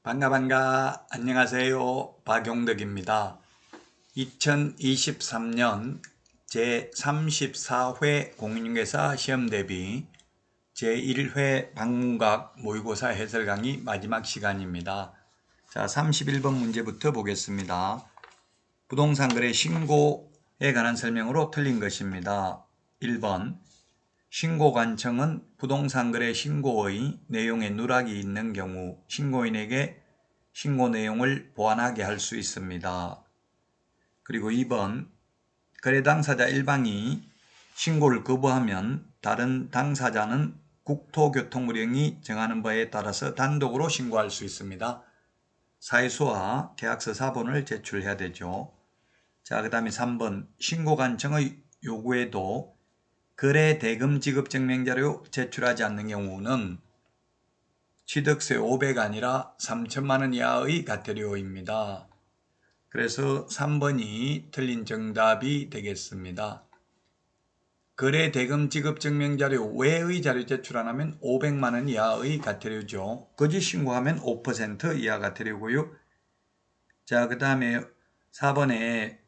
반가 안녕하세요. 박용덕입니다. 2023년 제34회 공인중개사 시험대비 제1회 방문각 모의고사 해설 강의 마지막 시간입니다. 자, 31번 문제부터 보겠습니다. 부동산 거래 신고에 관한 설명으로 틀린 것입니다. 1번 신고관청은 부동산 거래 신고의 내용에 누락이 있는 경우 신고인에게 신고 내용을 보완하게 할 수 있습니다. 그리고 2번 거래 당사자 일방이 신고를 거부하면 다른 당사자는 국토교통부령이 정하는 바에 따라서 단독으로 신고할 수 있습니다. 사회수와 계약서 사본을 제출해야 되죠. 자, 그 다음에 3번 신고관청의 요구에도 거래 대금 지급 증명자료 제출하지 않는 경우는 취득세 500 아니라 3천만 원 이하의 과태료입니다. 그래서 3번이 틀린 정답이 되겠습니다. 거래 대금 지급 증명자료 외의 자료 제출 안 하면 500만 원 이하의 과태료죠. 거짓 신고하면 5% 이하 과태료고요. 자, 그 다음에 4번에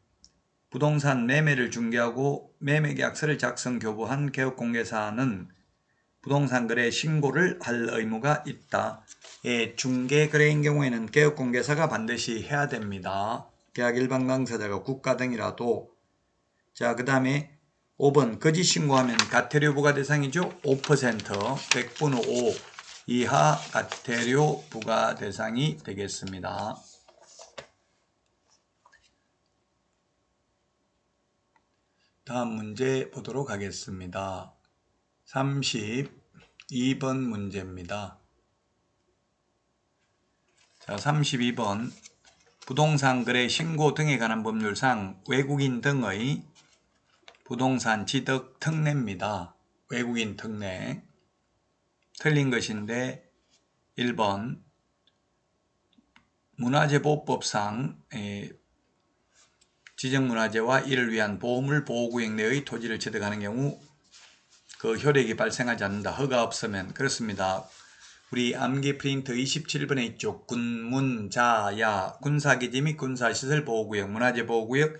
부동산 매매를 중개하고 매매계약서를 작성 교부한 개업공개사는 부동산 거래 신고를 할 의무가 있다. 중개거래인 경우에는 개업공개사가 반드시 해야 됩니다. 계약 일반 당사자가 국가 등이라도. 자, 그 다음에 5번 거짓 신고하면 과태료 부과 대상이죠. 5% 100분의 5 이하 과태료 부과 대상이 되겠습니다. 다음 문제 보도록 하겠습니다. 32번 문제입니다. 자, 32번 부동산 거래 신고 등에 관한 법률상 외국인 등의 부동산 취득 특례입니다. 외국인 특례. 틀린 것인데 1번 문화재보호법상 지정문화재와 이를 위한 보호물 보호구역 내의 토지를 취득하는 경우 그 효력이 발생하지 않는다. 허가 없으면. 그렇습니다. 우리 암기 프린트 27번에 있죠. 군문자야 군사기지 및 군사시설 보호구역, 문화재보호구역,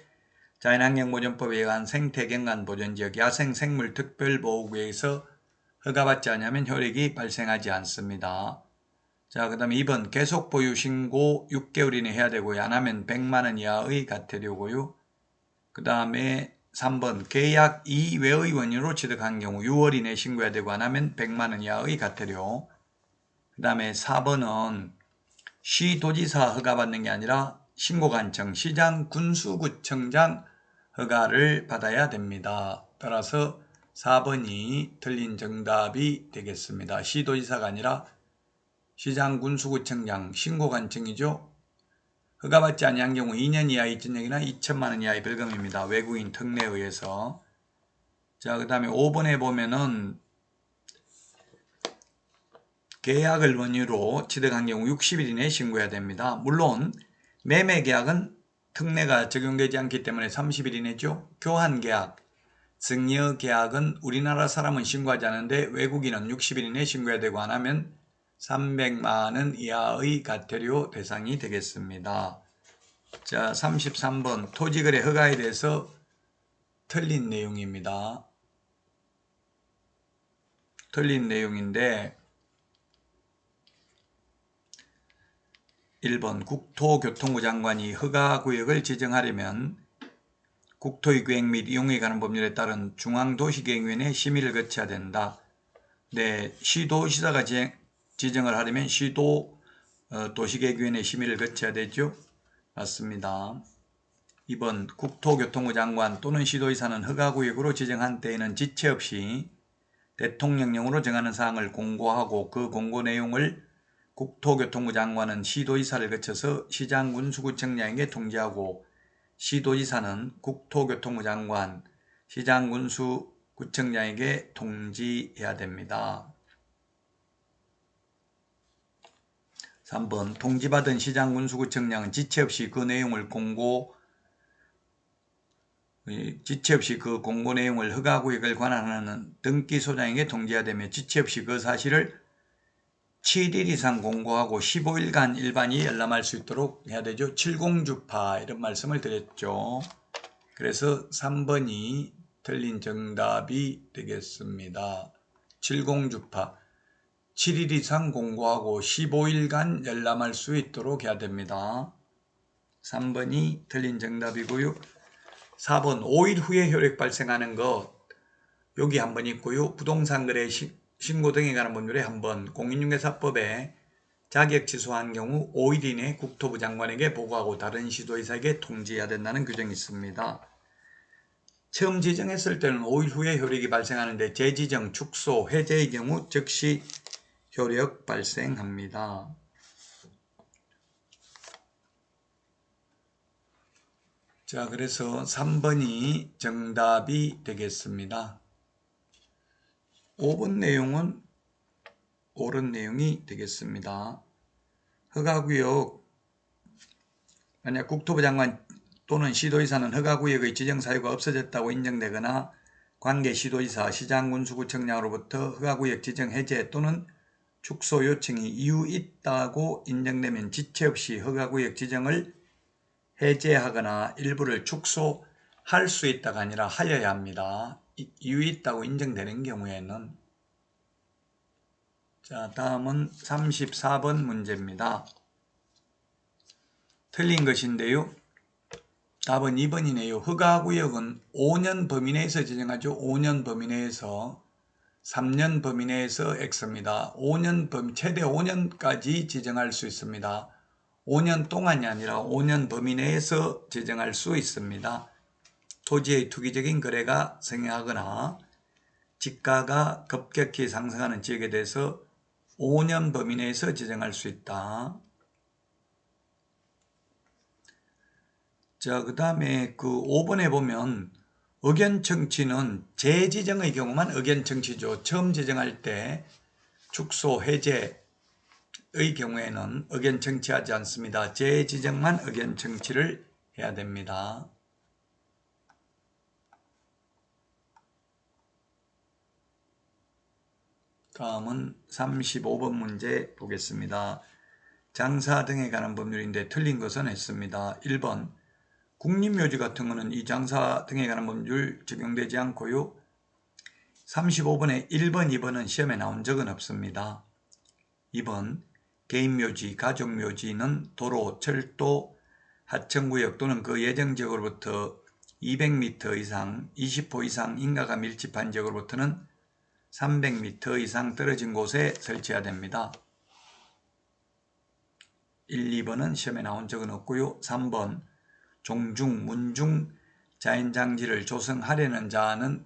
자연환경보전법에 의한 생태경관보전지역, 야생생물 특별보호구역에서 허가받지 않으면 효력이 발생하지 않습니다. 자, 그 다음에 2번 계속보유 신고 6개월 이내 해야 되고요. 안 하면 100만 원 이하의 과태료고요. 그 다음에 3번 계약 이외의 원인으로 취득한 경우 6월 이내 신고해야 되고 안 하면 100만 원 이하의 과태료. 그 다음에 4번은 시도지사 허가받는 게 아니라 신고관청, 시장, 군수구청장 허가를 받아야 됩니다. 따라서 4번이 틀린 정답이 되겠습니다. 시도지사가 아니라 시장, 군수구청장, 신고관청이죠. 허가받지 아니한 경우 2년 이하의 전역이나 2천만 원 이하의 벌금입니다. 외국인 특례에 의해서. 자, 그 다음에 5번에 보면은 계약을 원유로 취득한 경우 60일 이내에 신고해야 됩니다. 물론 매매계약은 특례가 적용되지 않기 때문에 30일 이내죠. 교환계약, 증여계약은 우리나라 사람은 신고하지 않는데 외국인은 60일 이내에 신고해야 되고 안 하면 300만 원 이하의 과태료 대상이 되겠습니다. 자, 33번 토지거래 허가에 대해서 틀린 내용입니다. 틀린 내용인데 1번 국토교통부 장관이 허가구역을 지정하려면 국토의 계획 및 이용에 관한 법률에 따른 중앙도시계획위원회 심의를 거쳐야 된다. 네, 시도지사가 지정을 하려면 시도 도시계획위원회 심의를 거쳐야 되죠. 맞습니다. 2번 국토교통부 장관 또는 시도지사는 허가구역으로 지정한 때에는 지체 없이 대통령령으로 정하는 사항을 공고하고 그 공고 내용을 국토교통부 장관은 시도지사를 거쳐서 시장군수구청장에게 통지하고 시도지사는 국토교통부 장관, 시장군수구청장에게 통지해야 됩니다. 3번 통지받은 시장군수구청장은 지체 없이 그 공고 내용을 허가구역을 관할하는 등기소장에게 통지해야 되며 지체 없이 그 사실을 7일 이상 공고하고 15일간 일반이 열람할 수 있도록 해야 되죠. 70주파 이런 말씀을 드렸죠. 그래서 3번이 틀린 정답이 되겠습니다. 70주파 7일 이상 공고하고 15일간 열람할 수 있도록 해야 됩니다. 3번이 틀린 정답이고요. 4번 5일 후에 효력 발생하는 것 여기 한번 있고요. 부동산 거래 신고 등에 관한 법률에 한번 공인중개사법에 자격 취소한 경우 5일 이내 국토부 장관에게 보고하고 다른 시도의사에게 통지해야 된다는 규정이 있습니다. 처음 지정했을 때는 5일 후에 효력이 발생하는데 재지정, 축소, 해제의 경우 즉시 효력 발생합니다. 자, 그래서 3번이 정답이 되겠습니다. 5번 내용은 옳은 내용이 되겠습니다. 허가구역, 만약 국토부 장관 또는 시도의사는 허가구역의 지정사유가 없어졌다고 인정되거나 관계 시도의사, 시장군수구청장으로부터 허가구역 지정 해제 또는 축소 요청이 이유 있다고 인정되면 지체 없이 허가구역 지정을 해제하거나 일부를 축소할 수 있다가 아니라 하여야 합니다. 이유 있다고 인정되는 경우에는. 자, 다음은 34번 문제입니다. 틀린 것인데요. 답은 2번이네요. 허가구역은 5년 범위 내에서 지정하죠. 5년 범위 내에서 3년 범위 내에서 X입니다. 5년 최대 5년까지 지정할 수 있습니다. 5년 동안이 아니라 5년 범위 내에서 지정할 수 있습니다. 토지의 투기적인 거래가 성행하거나 지가가 급격히 상승하는 지역에 대해서 5년 범위 내에서 지정할 수 있다. 자, 그 다음에 그 5번에 보면 의견 청취는 재지정의 경우만 의견 청취죠. 처음 지정할 때 축소, 해제의 경우에는 의견 청취하지 않습니다. 재지정만 의견 청취를 해야 됩니다. 다음은 35번 문제 보겠습니다. 장사 등에 관한 법률인데 틀린 것은 했습니다. 1번 국립묘지 같은 것은 이 장사 등에 관한 법률 적용되지 않고요. 35번에 1번, 2번은 시험에 나온 적은 없습니다. 2번 개인묘지, 가족묘지는 도로, 철도, 하천구역 또는 그 예정지역으로부터 200m 이상, 20호 이상 인가가 밀집한 지역으로부터는 300m 이상 떨어진 곳에 설치해야 됩니다. 1, 2번은 시험에 나온 적은 없고요. 3번 종중, 문중 자연장지를 조성하려는 자는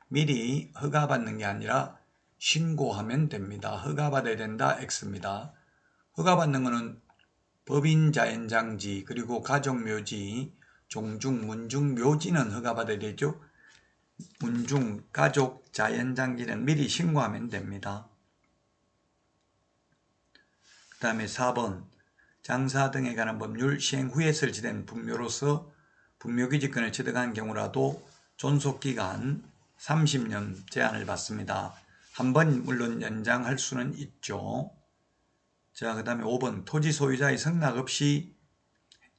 미리 허가받는 게 아니라 신고하면 됩니다. 허가받아야 된다 X입니다. 허가받는 것은 법인 자연장지 그리고 가족묘지, 종중, 문중, 묘지는 허가받아야 되죠. 문중, 가족, 자연장지는 미리 신고하면 됩니다. 그 다음에 4번 장사 등에 관한 법률 시행 후에 설치된 분묘로서 분묘기지권을 취득한 경우라도 존속기간 30년 제한을 받습니다. 한 번 물론 연장할 수는 있죠. 자, 그 다음에 5번 토지 소유자의 승낙 없이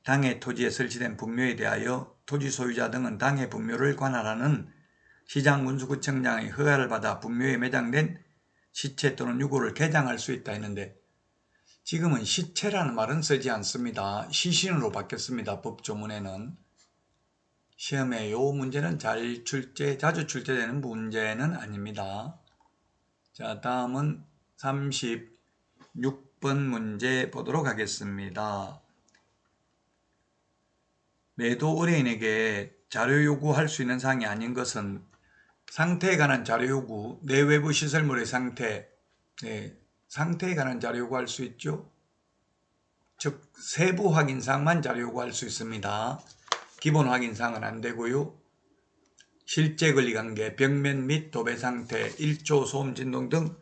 당해 토지에 설치된 분묘에 대하여 토지 소유자 등은 당해 분묘를 관할하는 시장군수구청장의 허가를 받아 분묘에 매장된 시체 또는 유골을 개장할 수 있다 했는데 지금은 시체라는 말은 쓰지 않습니다. 시신으로 바뀌었습니다. 법조문에는. 시험에 이 문제는 자주 출제되는 문제는 아닙니다. 자, 다음은 36번 문제 보도록 하겠습니다. 매도 의뢰인에게 자료 요구할 수 있는 사항이 아닌 것은 상태에 관한 자료 요구, 내외부 시설물의 상태, 상태에 관한 자료 요구할 수 있죠. 즉 세부 확인사항만 자료 요구할 수 있습니다. 기본 확인사항은 안 되고요. 실제 권리관계, 벽면 및 도배 상태, 일조, 소음, 진동 등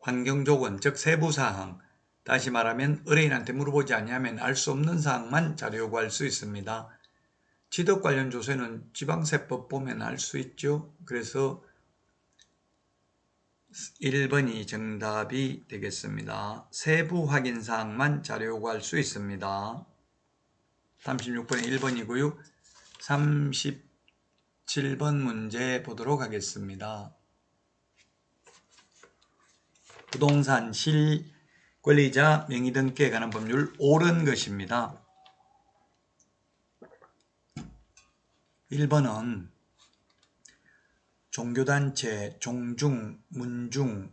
환경조건, 즉 세부사항, 다시 말하면 의뢰인한테 물어보지 않으면 알 수 없는 사항만 자료 요구할 수 있습니다. 취득 관련 조서는 지방세법 보면 알 수 있죠. 그래서 1번이 정답이 되겠습니다. 세부 확인사항만 자료 요구할 수 있습니다. 36번이 1번이고요. 37번 문제 보도록 하겠습니다. 부동산 실권리자 명의 등기에 관한 법률 옳은 것입니다. 1번은 종교단체, 종중, 문중의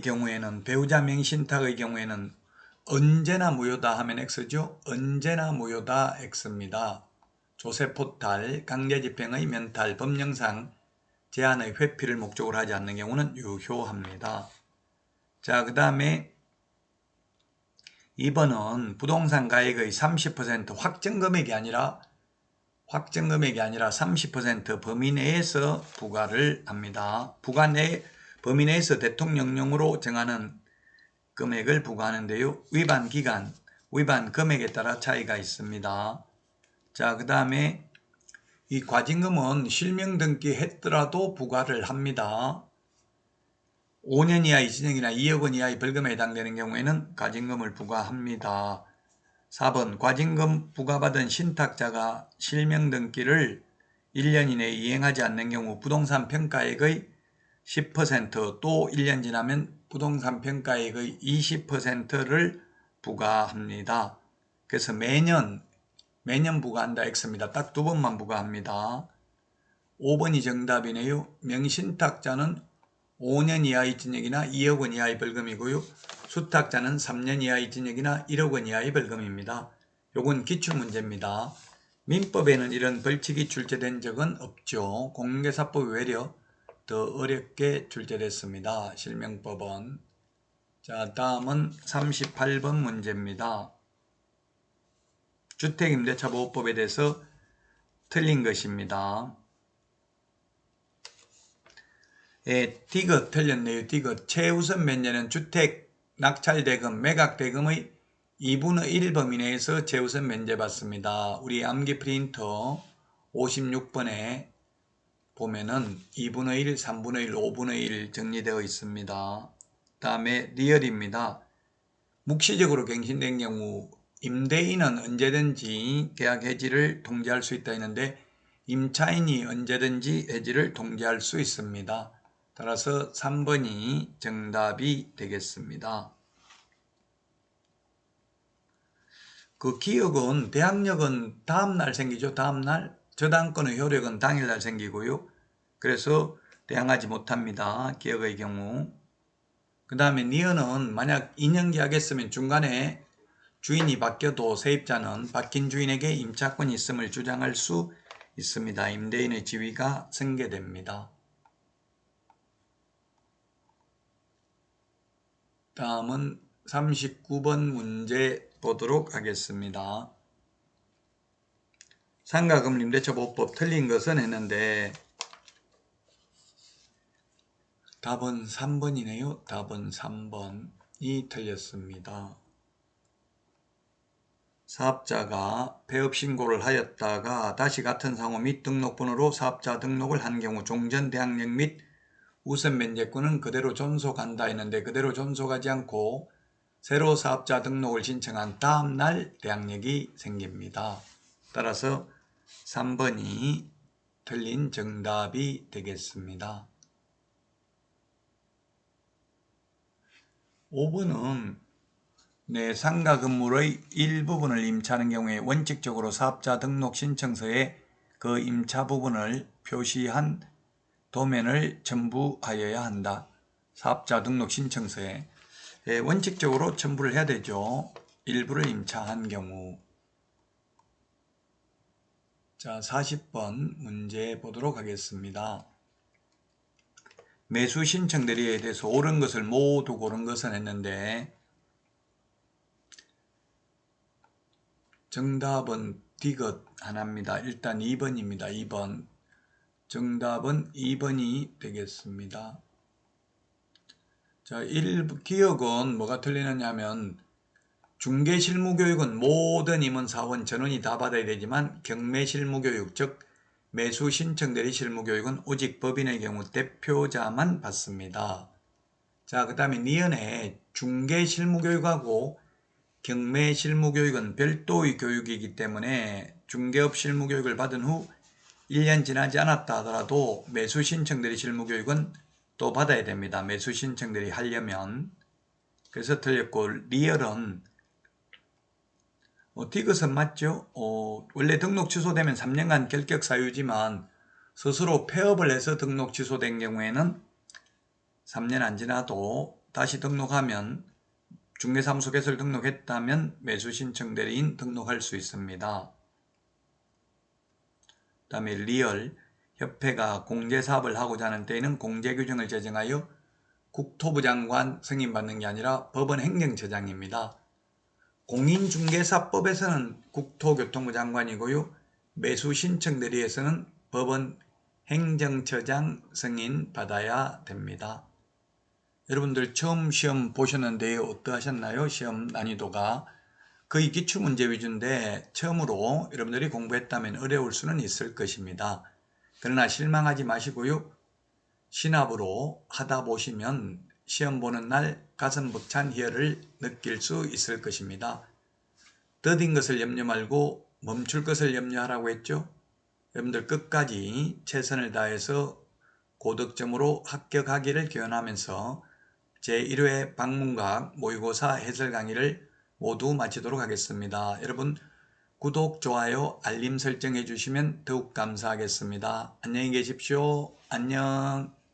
경우에는 배우자 명의신탁의 경우에는 언제나 무효다 하면 X죠. 언제나 무효다 X입니다. 조세포탈, 강제집행의 면탈, 법령상 제한의 회피를 목적으로 하지 않는 경우는 유효합니다. 자, 그 다음에 2번은 부동산 가액의 30% 확정금액이 아니라 30% 범위 내에서 부과를 합니다. 범위 내에서 대통령령으로 정하는 금액을 부과하는데요. 위반 기간, 위반 금액에 따라 차이가 있습니다. 자, 그 다음에 이 과징금은 실명 등기 했더라도 부과를 합니다. 5년 이하의 징역이나 2억 원 이하의 벌금에 해당되는 경우에는 과징금을 부과합니다. 4번 과징금 부과받은 신탁자가 실명 등기를 1년 이내에 이행하지 않는 경우 부동산 평가액의 10% 또 1년 지나면 부동산 평가액의 20%를 부과합니다. 그래서 매년 부과한다 X입니다. 딱 두 번만 부과합니다. 5번이 정답이네요. 명의신탁자는 5년 이하의 징역이나 2억 원 이하의 벌금이고요. 수탁자는 3년 이하의 징역이나 1억 원 이하의 벌금입니다. 요건 기출문제입니다. 민법에는 이런 벌칙이 출제된 적은 없죠. 공인중개사법이 외려 더 어렵게 출제됐습니다. 실명법은. 자, 다음은 38번 문제입니다. 주택임대차보호법에 대해서 틀린 것입니다. 디귿 틀렸네요. 디귿. 최우선 면제는 주택 낙찰대금, 매각대금의 2분의 1 범위 내에서 최우선 면제받습니다. 우리 암기 프린터 56번에 보면은 2분의 1, 3분의 1, 5분의 1 정리되어 있습니다. 다음에 리얼입니다. 묵시적으로 갱신된 경우 임대인은 언제든지 계약 해지를 통지할 수 있다 했는데 임차인이 언제든지 해지를 통지할 수 있습니다. 따라서 3번이 정답이 되겠습니다. 그 기억은 대항력은 다음날 생기죠. 다음날. 저당권의 효력은 당일날 생기고요. 그래서 대항하지 못합니다. 기억의 경우. 그 다음에 니은은 만약 2년 계약했으면 중간에 주인이 바뀌어도 세입자는 바뀐 주인에게 임차권이 있음을 주장할 수 있습니다. 임대인의 지위가 승계됩니다. 다음은 39번 문제 보도록 하겠습니다. 상가금 임대차보호법 틀린 것은 했는데 답은 3번이네요. 답은 3번이 틀렸습니다. 사업자가 폐업신고를 하였다가 다시 같은 상호 및 등록번호로 사업자 등록을 한 경우 종전 대항력 및 우선 면제권은 그대로 존속한다 했는데 그대로 존속하지 않고 새로 사업자 등록을 신청한 다음날 대항력이 생깁니다. 따라서 3번이 틀린 정답이 되겠습니다. 5번은 상가 건물의 일부분을 임차하는 경우에 원칙적으로 사업자 등록 신청서에 그 임차 부분을 표시한 도면을 첨부하여야 한다. 사업자 등록 신청서에 원칙적으로 첨부를 해야 되죠. 일부를 임차한 경우. 자, 40번 문제 보도록 하겠습니다. 매수 신청 대리에 대해서 옳은 것을 모두 고른 것은 했는데 정답은 디귿 하나입니다. 일단 2번입니다. 2번. 정답은 2번이 되겠습니다. 자, 기억은 뭐가 틀리느냐 하면 중개실무교육은 모든 임원 사원 전원이 다 받아야 되지만 경매실무교육 즉 매수 신청 대리 실무 교육은 오직 법인의 경우 대표자만 받습니다. 자, 그 다음에 니은의 중개 실무 교육하고 경매 실무 교육은 별도의 교육이기 때문에 중개업 실무 교육을 받은 후 1년 지나지 않았다 하더라도 매수 신청 대리 실무 교육은 또 받아야 됩니다. 매수 신청 대리 하려면. 그래서 틀렸고, 리얼은 디귿은 맞죠? 원래 등록 취소되면 3년간 결격 사유지만 스스로 폐업을 해서 등록 취소된 경우에는 3년 안 지나도 다시 등록하면 중개사무소 개설 등록했다면 매수 신청 대리인 등록할 수 있습니다. 그 다음에 리얼, 협회가 공제사업을 하고자 하는 때에는 공제규정을 제정하여 국토부 장관 승인받는 게 아니라 법원 행정처장입니다. 공인중개사법에서는 국토교통부 장관이고요. 매수신청대리에서는 법원 행정처장 승인 받아야 됩니다. 여러분들 처음 시험 보셨는데 어떠하셨나요? 시험 난이도가 거의 기출문제 위주인데 처음으로 여러분들이 공부했다면 어려울 수는 있을 것입니다. 그러나 실망하지 마시고요. 신압으로 하다 보시면 시험 보는 날 가슴 벅찬 희열을 느낄 수 있을 것입니다. 더딘 것을 염려 말고 멈출 것을 염려하라고 했죠. 여러분들 끝까지 최선을 다해서 고득점으로 합격하기를 기원하면서 제1회 방문각 모의고사 해설 강의를 모두 마치도록 하겠습니다. 여러분 구독, 좋아요, 알림 설정해 주시면 더욱 감사하겠습니다. 안녕히 계십시오. 안녕.